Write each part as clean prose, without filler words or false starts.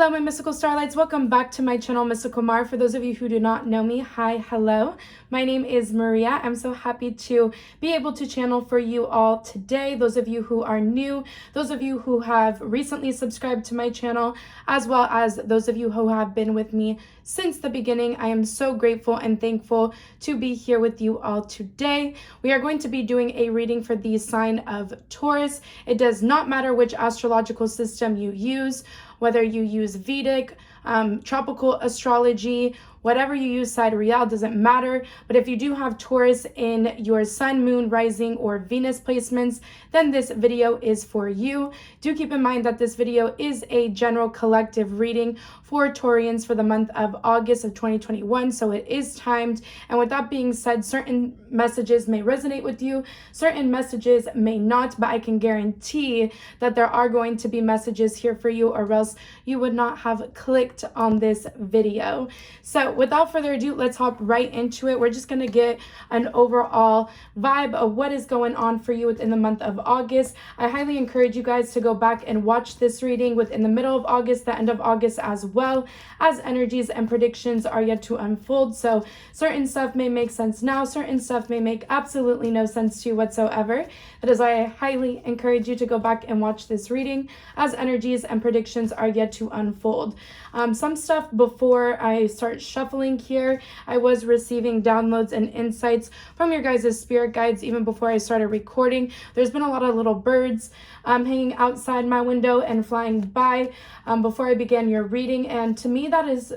Hello, my mystical starlights. Welcome back to my channel, MysticalMar. For those of you who do not know me, hi, hello. My name is Maria. I'm so happy to be able to channel for you all today. Those of you who are new, those of you who have recently subscribed to my channel, as well as those of you who have been with me since the beginning, I am so grateful and thankful to be here with you all today. We are going to be doing a reading for the sign of Taurus. It does not matter which astrological system you use, whether you use Vedic, tropical astrology, whatever you use, sidereal, doesn't matter. But if you do have Taurus in your sun, moon, rising, or Venus placements, then this video is for you. Do keep in mind that this video is a general collective reading for Taurians for the month of August of 2021, so it is timed. And with that being said, certain messages may resonate with you, certain messages may not, but I can guarantee that there are going to be messages here for you, or else you would not have clicked on this video. So without further ado, let's hop right into it. We're just going to get an overall vibe of what is going on for you within the month of August. I highly encourage you guys to go back and watch this reading within the middle of August, the end of August, as well as energies and predictions are yet to unfold. So certain stuff may make sense now, certain stuff may make absolutely no sense to you whatsoever. That is why I highly encourage you to go back and watch this reading as energies and predictions are yet to unfold. Some stuff before I start shuffling here, I was receiving downloads and insights from your guys' spirit guides even before I started recording. There's been a lot of little birds hanging outside my window and flying by before I began your reading, and to me that is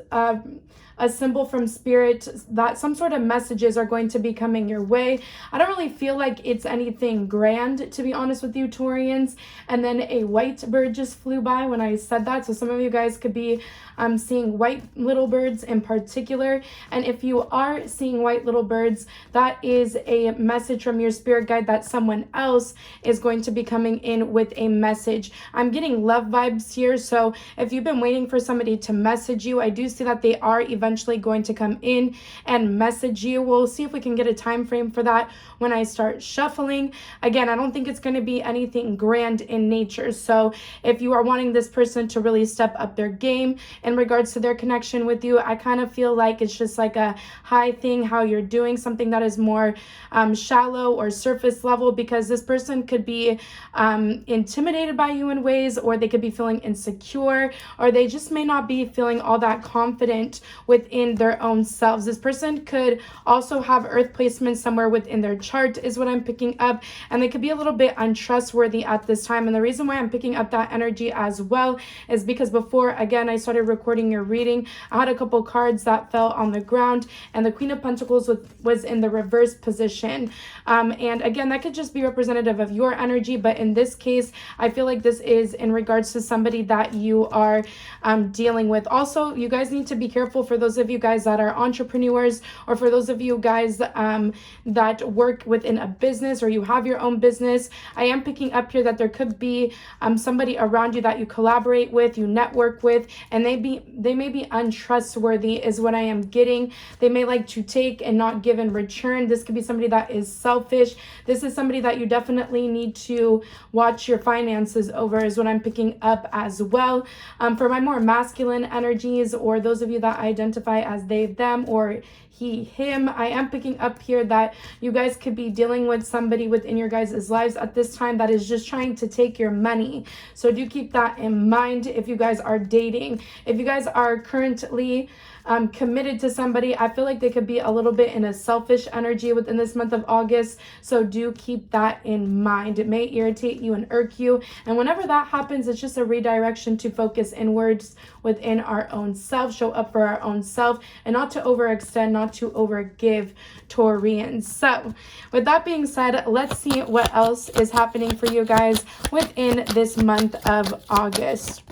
a symbol from spirit that some sort of messages are going to be coming your way. I don't really feel like it's anything grand, to be honest with you, Taurians. And then a white bird just flew by when I said that. So some of you guys could be seeing white little birds in particular. And if you are seeing white little birds, that is a message from your spirit guide that someone else is going to be coming in with a message. I'm getting love vibes here. So if you've been waiting for somebody to message you, I do see that they are eventually going to come in and message you. We'll see if we can get a time frame for that when I start shuffling. Again, I don't think it's going to be anything grand in nature. So if you are wanting this person to really step up their game in regards to their connection with you, I kind of feel like it's just like a hi thing, how you're doing, something that is more shallow or surface level, because this person could be intimidated by you in ways, or they could be feeling insecure, or they just may not be feeling all that confident within their own selves. This person could also have earth placements somewhere within their chart is what I'm picking up, and they could be a little bit untrustworthy at this time. And the reason why I'm picking up that energy as well is because before, again, I started recording your reading, I had a couple cards that fell on the ground, and the Queen of Pentacles was in the reverse position. And again, that could just be representative of your energy, but in this case, I feel like this is in regards to somebody that you are dealing with. Also, you guys need to be careful for those of you guys that are entrepreneurs, or for those of you guys that work within a business, or you have your own business. I am picking up here that there could be somebody around you that you collaborate with, you network with, and they may be untrustworthy is what I am getting. They may like to take and not give in return. This could be somebody that is selfish. This is somebody that you definitely need to watch your finances over is what I'm picking up as well. For my more masculine energies, or those of you that identify as they, them, or he, him, I am picking up here that you guys could be dealing with somebody within your guys' lives at this time that is just trying to take your money. So do keep that in mind if you guys are dating. If you guys are currently committed to somebody, I feel like they could be a little bit in a selfish energy within this month of August. So do keep that in mind. It may irritate you and irk you. And whenever that happens, it's just a redirection to focus inwards within our own self, show up for our own self, and not to overextend, not to overgive, Taurians. So with that being said, let's see what else is happening for you guys within this month of August.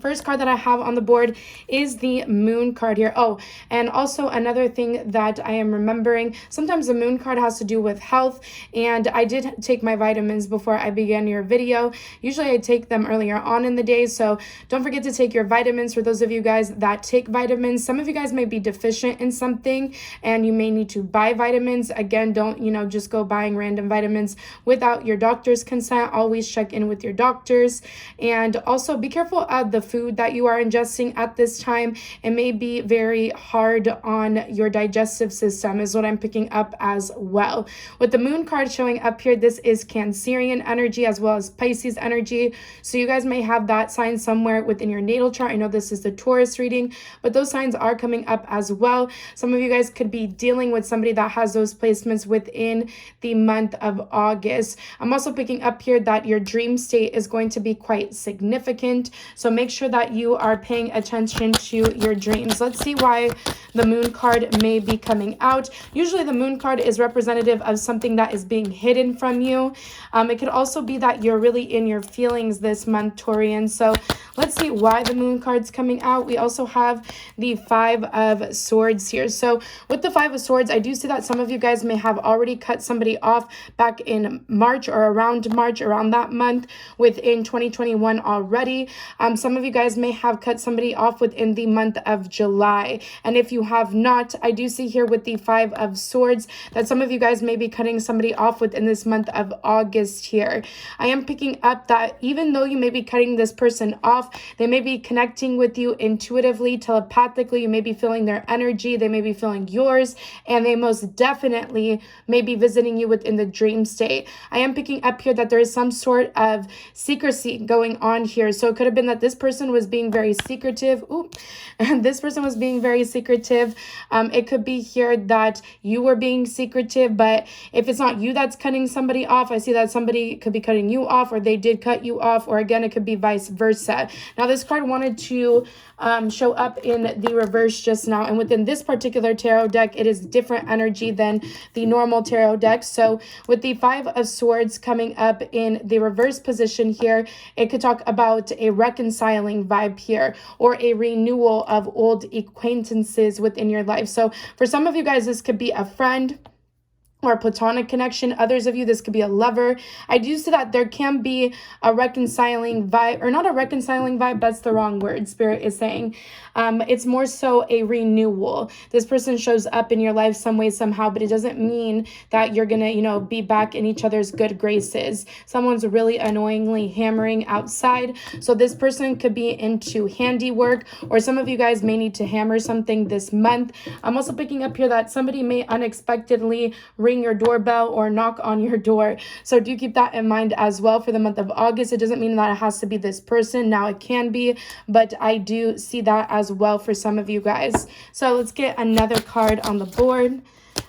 First card that I have on the board is the moon card here. Oh, and also another thing that I am remembering, sometimes the moon card has to do with health, and I did take my vitamins before I began your video. Usually I take them earlier on in the day, so don't forget to take your vitamins. For those of you guys that take vitamins, some of you guys may be deficient in something and you may need to buy vitamins. Again, don't, just go buying random vitamins without your doctor's consent. Always check in with your doctors, and also be careful of the the food that you are ingesting at this time. It may be very hard on your digestive system is what I'm picking up as well. With the moon card showing up here, this is Cancerian energy as well as Pisces energy. So you guys may have that sign somewhere within your natal chart. I know this is the Taurus reading, but those signs are coming up as well. Some of you guys could be dealing with somebody that has those placements within the month of August. I'm also picking up here that your dream state is going to be quite significant. So make sure that you are paying attention to your dreams. Let's see why the moon card may be coming out. Usually the moon card is representative of something that is being hidden from you. It could also be that you're really in your feelings this month, Taurian. So let's see why the moon card's coming out. We also have the Five of Swords here. So with the Five of Swords, I do see that some of you guys may have already cut somebody off back in March or around that month within 2021 already. Some of you guys may have cut somebody off within the month of July. And if you have not, I do see here with the Five of Swords that some of you guys may be cutting somebody off within this month of August here. I am picking up that even though you may be cutting this person off, they may be connecting with you intuitively, telepathically. You may be feeling their energy. They may be feeling yours, and they most definitely may be visiting you within the dream state. I am picking up here that there is some sort of secrecy going on here. So it could have been that this person was being very secretive. Ooh, and this person was being very secretive. It could be here that you were being secretive, but if it's not you that's cutting somebody off, I see that somebody could be cutting you off, or they did cut you off, or again, it could be vice versa. Now, this card wanted to show up in the reverse just now, and within this particular tarot deck, it is different energy than the normal tarot deck. So with the Five of Swords coming up in the reverse position here, it could talk about a reconciling vibe here, or a renewal of old acquaintances within your life. So for some of you guys, this could be a friend or a platonic connection. Others of you, this could be a lover. I do see that there can be a reconciling vibe, or not a reconciling vibe, that's the wrong word, Spirit is saying. It's more so a renewal. This person shows up in your life some way, somehow, but it doesn't mean that you're gonna, be back in each other's good graces. Someone's really annoyingly hammering outside. So this person could be into handiwork, or some of you guys may need to hammer something this month. I'm also picking up here that somebody may unexpectedly ring your doorbell or knock on your door. So do keep that in mind as well for the month of August. It doesn't mean that it has to be this person. Now it can be, but I do see that as well for some of you guys. So let's get another card on the board.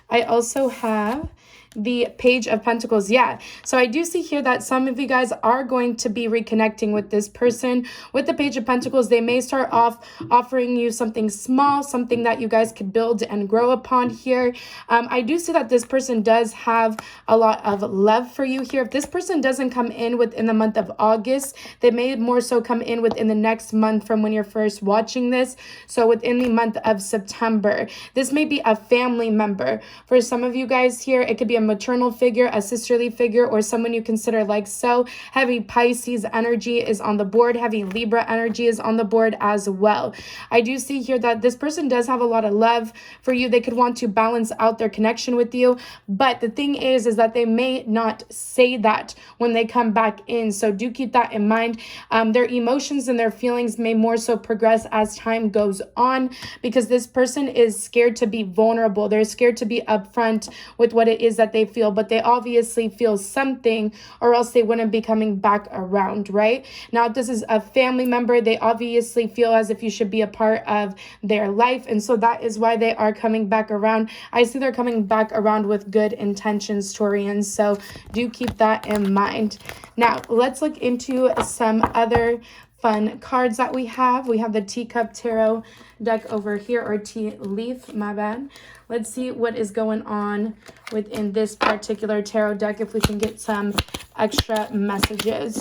I also have the Page of Pentacles. Yeah, so I do see here that some of you guys are going to be reconnecting with this person. With the Page of Pentacles, they may start off offering you something small, something that you guys could build and grow upon here. I do see that this person does have a lot of love for you here. If this person doesn't come in within the month of August, they may more so come in within the next month from when you're first watching this. So within the month of September, this may be a family member. For some of you guys here, it could be a maternal figure, a sisterly figure, or someone you consider like so. Heavy Pisces energy is on the board. Heavy Libra energy is on the board as well. I do see here that this person does have a lot of love for you. They could want to balance out their connection with you, but the thing is that they may not say that when they come back in. So do keep that in mind. Their emotions and their feelings may more so progress as time goes on, because this person is scared to be vulnerable. They're scared to be upfront with what it is that they feel, but they obviously feel something, or else they wouldn't be coming back around, right? Now, if this is a family member, they obviously feel as if you should be a part of their life, and so that is why they are coming back around. I see they're coming back around with good intentions, Taurians, so do keep that in mind. Now, let's look into some other fun cards that we have. We have the Teacup Tarot deck over here, or tea leaf, my bad. Let's see what is going on within this particular tarot deck, if we can get some extra messages.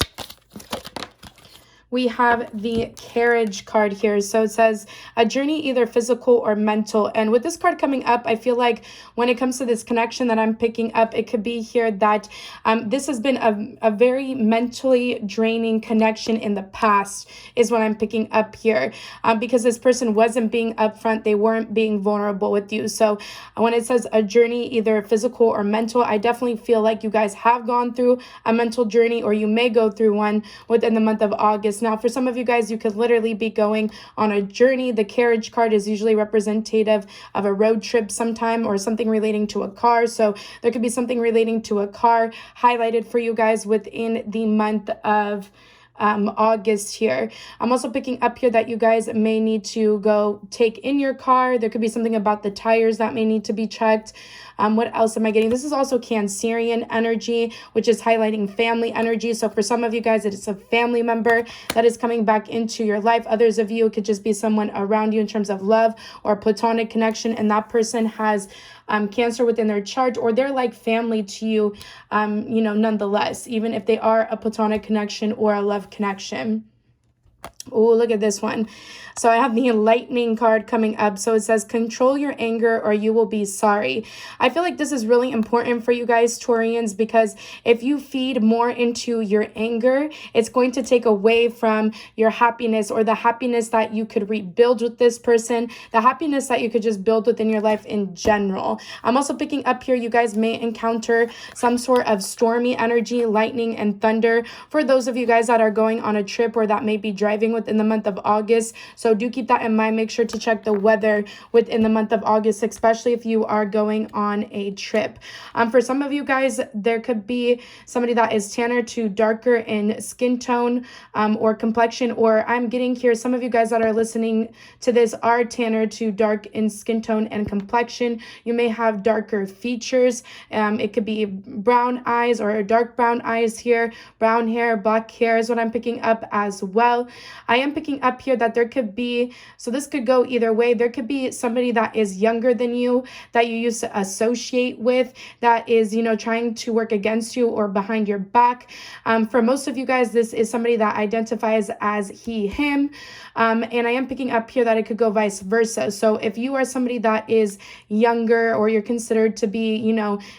We have the Carriage card here. So it says a journey, either physical or mental. And with this card coming up, I feel like when it comes to this connection that I'm picking up, it could be here that this has been a very mentally draining connection in the past, is what I'm picking up here, because this person wasn't being upfront. They weren't being vulnerable with you. So when it says a journey, either physical or mental, I definitely feel like you guys have gone through a mental journey, or you may go through one within the month of August. August. Now, for some of you guys, you could literally be going on a journey. The carriage card is usually representative of a road trip sometime or something relating to a car. So there could be something relating to a car highlighted for you guys within the month of August here. I'm also picking up here that you guys may need to go take in your car. There could be something about the tires that may need to be checked. What else am I getting? This is also Cancerian energy, which is highlighting family energy. So for some of you guys, it's a family member that is coming back into your life. Others of you, it could just be someone around you in terms of love or platonic connection, and that person has Cancer within their chart, or they're like family to you, nonetheless, even if they are a platonic connection or a love connection. Oh, look at this one. So I have the Lightning card coming up. So it says, control your anger or you will be sorry. I feel like this is really important for you guys, Taurians, because if you feed more into your anger, it's going to take away from your happiness, or the happiness that you could rebuild with this person, the happiness that you could just build within your life in general. I'm also picking up here, you guys may encounter some sort of stormy energy, lightning and thunder. For those of you guys that are going on a trip or that may be driving within the month of August. So do keep that in mind. Make sure to check the weather within the month of August, especially if you are going on a trip. For some of you guys, there could be somebody that is tanner to darker in skin tone or complexion, or I'm getting here, some of you guys that are listening to this are tanner to dark in skin tone and complexion. You may have darker features. It could be brown eyes or dark brown eyes here, brown hair, black hair is what I'm picking up as well. I am picking up here that there could be, so this could go either way. There could be somebody that is younger than you that you used to associate with that is, trying to work against you or behind your back. For most of you guys, this is somebody that identifies as he, him. And I am picking up here that it could go vice versa. So if you are somebody that is younger, or you're considered to be,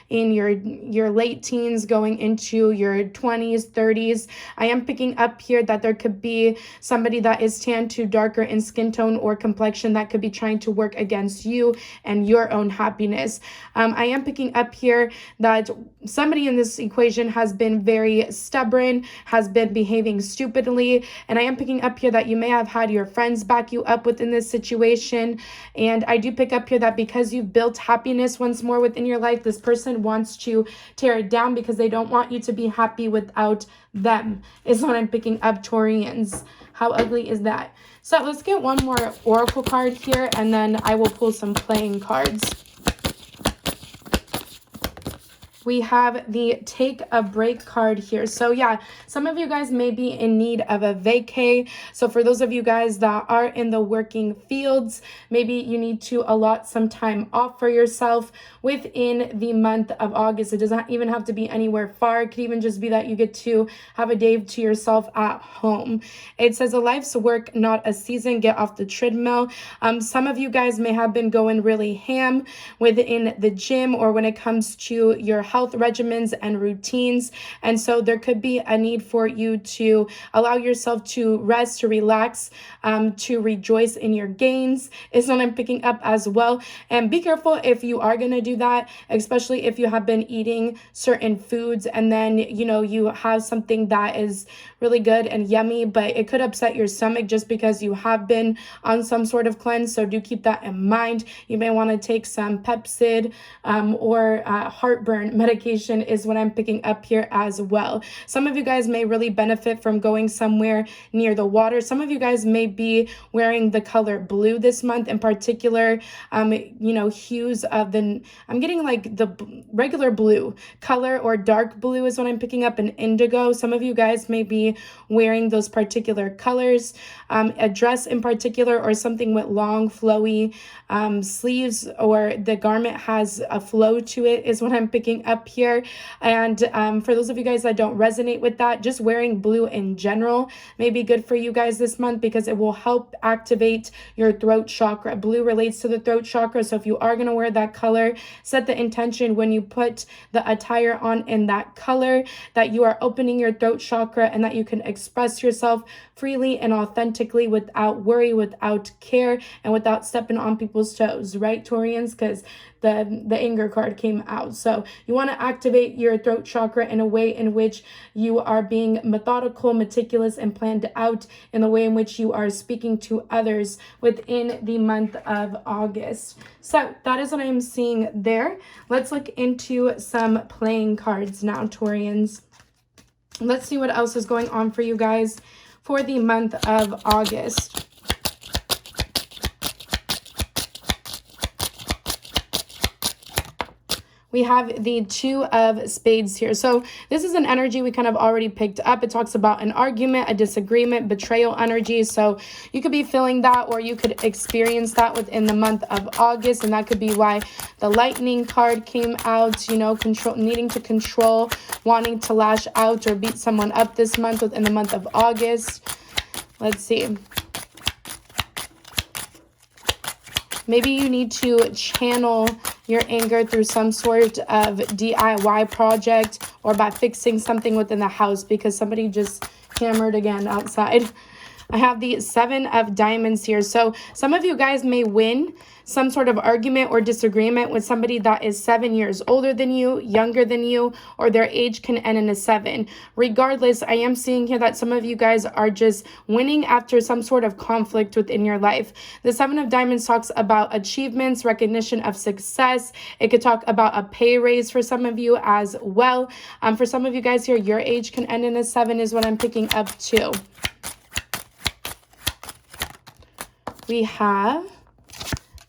in your late teens going into your 20s, 30s, I am picking up here that there could be somebody that is tan to darker in skin tone or complexion that could be trying to work against you and your own happiness. I am picking up here that somebody in this equation has been very stubborn, has been behaving stupidly, and I am picking up here that you may have had your friends back you up within this situation. And I do pick up here that because you've built happiness once more within your life, this person wants to tear it down because they don't want you to be happy without them, is what I'm picking up, Taurians. How ugly is that? So let's get one more oracle card here, and then I will pull some playing cards. We have the take a break card here. So yeah, some of you guys may be in need of a vacay. So for those of you guys that are in the working fields, maybe you need to allot some time off for yourself within the month of August. It doesn't even have to be anywhere far. It could even just be that you get to have a day to yourself at home. It says a life's work, not a season. Get off the treadmill. Some of you guys may have been going really ham within the gym or when it comes to your health regimens and routines. And so there could be a need for you to allow yourself to rest, to relax, to rejoice in your gains is what I'm picking up as well. And be careful if you are going to do that, especially if you have been eating certain foods and then, you have something that is really good and yummy, but it could upset your stomach just because you have been on some sort of cleanse. So do keep that in mind. You may want to take some Pepsid or heartburn medication is what I'm picking up here as well. Some of you guys may really benefit from going somewhere near the water. Some of you guys may be wearing the color blue this month, in particular, hues of I'm getting like the regular blue color or dark blue is what I'm picking up, in indigo. Some of you guys may be wearing those particular colors, a dress in particular, or something with long flowy sleeves, or the garment has a flow to it is what I'm picking up here. And for those of you guys that don't resonate with that, just wearing blue in general may be good for you guys this month because it will help activate your throat chakra. Blue relates to the throat chakra, so if you are going to wear that color, set the intention when you put the attire on in that color that you are opening your throat chakra and that you can express yourself freely and authentically without worry, without care, and without stepping on people's toes, right, Taurians? Because the anger card came out. So you want to activate your throat chakra in a way in which you are being methodical, meticulous, and planned out in the way in which you are speaking to others within the month of August. So that is what I'm seeing there. Let's look into some playing cards now, Taurians. Let's see what else is going on for you guys for the month of August. We have the Two of Spades here. So this is an energy we kind of already picked up. It talks about an argument, a disagreement, betrayal energy. So you could be feeling that, or you could experience that within the month of August. And that could be why the Lightning card came out, you know, needing to control, wanting to lash out or beat someone up this month within the month of August. Let's see. Maybe you need to channel your anger through some sort of DIY project or by fixing something within the house because somebody just hammered again outside. I have the Seven of Diamonds here. So some of you guys may win some sort of argument or disagreement with somebody that is 7 years older than you, younger than you, or their age can end in a 7. Regardless, I am seeing here that some of you guys are just winning after some sort of conflict within your life. The Seven of Diamonds talks about achievements, recognition of success. It could talk about a pay raise for some of you as well. For some of you guys here, your age can end in a 7 is what I'm picking up too. We have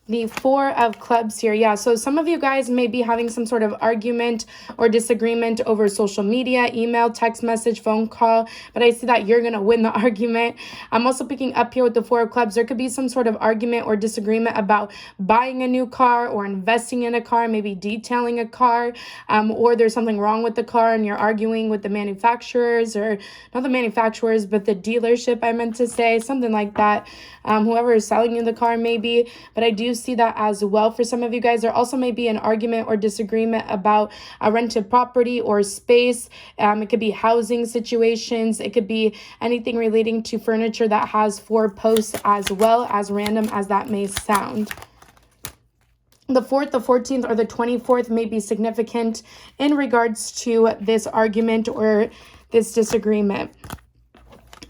the Four of Clubs here. Yeah, so some of you guys may be having some sort of argument or disagreement over social media, email, text message, phone call, but I see that you're going to win the argument. I'm also picking up here with the Four of Clubs. There could be some sort of argument or disagreement about buying a new car or investing in a car, maybe detailing a car, or there's something wrong with the car and you're arguing with the manufacturers, or not the manufacturers, but the dealership, I meant to say, something like that. Whoever is selling you the car maybe, but I do see that as well for some of you guys. There also may be an argument or disagreement about a rented property or space. It could be housing situations. It could be anything relating to furniture that has 4 posts, as well, as random as that may sound. The 4th, the 14th, or the 24th may be significant in regards to this argument or this disagreement.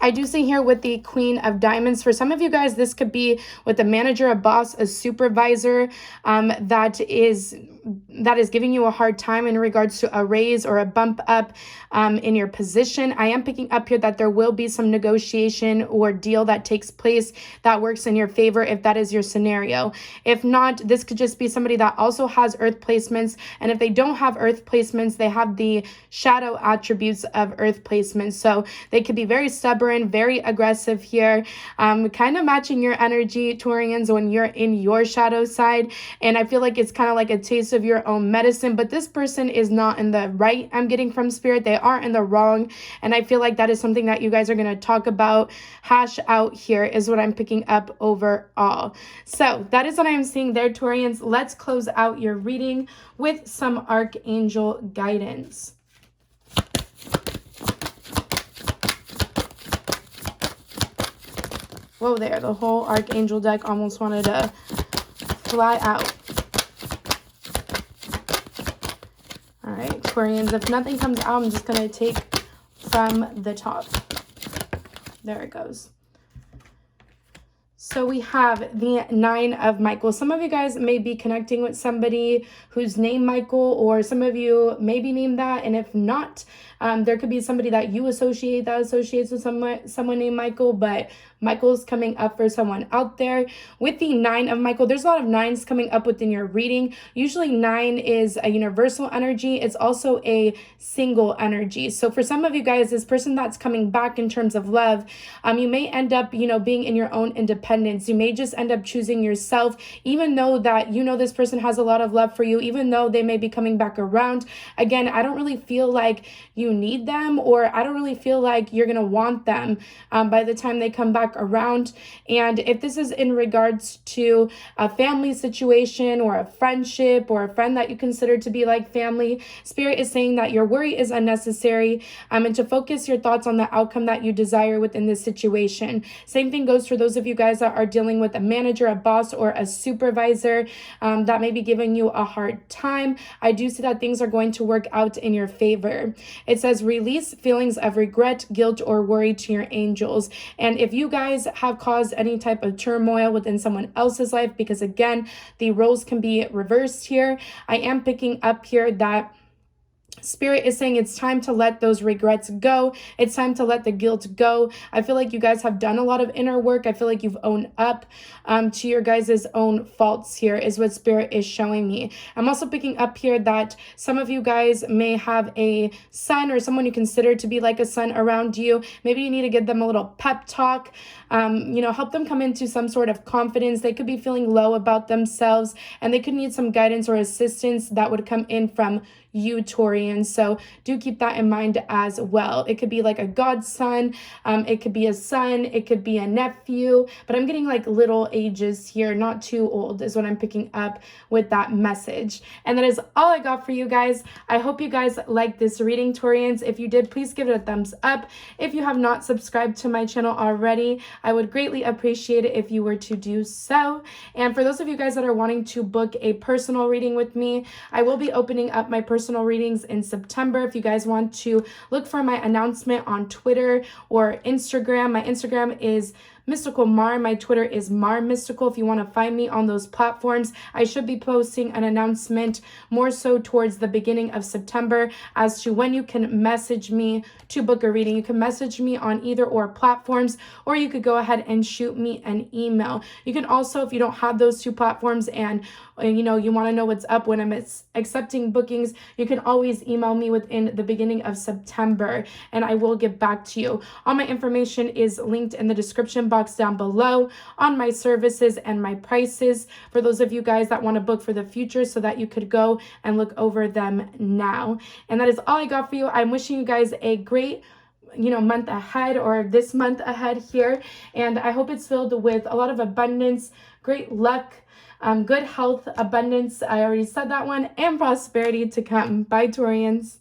I do see here with the Queen of Diamonds, for some of you guys, this could be with a manager, a boss, a supervisor that is giving you a hard time in regards to a raise or a bump up in your position. I am picking up here that there will be some negotiation or deal that takes place that works in your favor if that is your scenario. If not, this could just be somebody that also has earth placements. And if they don't have earth placements, they have the shadow attributes of earth placements. So they could be very stubborn, very aggressive here, kind of matching your energy, Taurians, when you're in your shadow side. And I feel like it's kind of like a taste of your own medicine, but this person is not in the right. I'm getting from Spirit. They aren't in the wrong. And I feel like that is something that you guys are going to talk about, hash out here, is what I'm picking up overall. So that is what I'm seeing there, Taurians. Let's close out your reading with some Archangel guidance. Whoa there, the whole Archangel deck almost wanted to fly out. All right, Taurians, if nothing comes out, I'm just going to take from the top. There it goes. So we have the Nine of Michael. Some of you guys may be connecting with somebody who's named Michael, or some of you may be named that. And if not, there could be somebody that you associate that associates with someone named Michael, but Michael's coming up for someone out there. With the Nine of Michael, there's a lot of 9s coming up within your reading. Usually 9 is a universal energy. It's also a single energy. So for some of you guys, this person that's coming back in terms of love, you may end up, being in your own independence. You may just end up choosing yourself, even though that, this person has a lot of love for you, even though they may be coming back around. Again, I don't really feel like you need them, or I don't really feel like you're going to want them by the time they come back back around. And if this is in regards to a family situation or a friendship or a friend that you consider to be like family, Spirit is saying that your worry is unnecessary, and to focus your thoughts on the outcome that you desire within this situation. Same thing goes for those of you guys that are dealing with a manager, a boss, or a supervisor that may be giving you a hard time. I do see that things are going to work out in your favor. It says release feelings of regret, guilt, or worry to your angels. And if you guys have caused any type of turmoil within someone else's life, because again, the roles can be reversed here, I am picking up here that Spirit is saying it's time to let those regrets go. It's time to let the guilt go. I feel like you guys have done a lot of inner work. I feel like you've owned up to your guys' own faults here is what Spirit is showing me. I'm also picking up here that some of you guys may have a son or someone you consider to be like a son around you. Maybe you need to give them a little pep talk, help them come into some sort of confidence. They could be feeling low about themselves and they could need some guidance or assistance that would come in from you, Taurian. So do keep that in mind as well. It could be like a godson, it could be a son, it could be a nephew, but I'm getting like little ages here, not too old is what I'm picking up with that message. And that is all I got for you guys. I hope you guys liked this reading, Taurians. If you did, please give it a thumbs up. If you have not subscribed to my channel already, I would greatly appreciate it if you were to do so. And for those of you guys that are wanting to book a personal reading with me, I will be opening up my personal readings in September. If you guys want to look for my announcement on Twitter or Instagram, my Instagram is MysticalMar. My Twitter is Mar Mystical. If you want to find me on those platforms, I should be posting an announcement more so towards the beginning of September as to when you can message me to book a reading. You can message me on either or platforms, or you could go ahead and shoot me an email. You can also, if you don't have those two platforms and you want to know what's up when I'm accepting bookings, you can always email me within the beginning of September and I will get back to you. All my information is linked in the description box down below on my services and my prices for those of you guys that want to book for the future so that you could go and look over them now. And that is all I got for you. I'm wishing you guys a great month ahead, or this month ahead here, and I hope it's filled with a lot of abundance, great luck, good health, abundance, I already said that one, and prosperity to come. Bye, Taurians.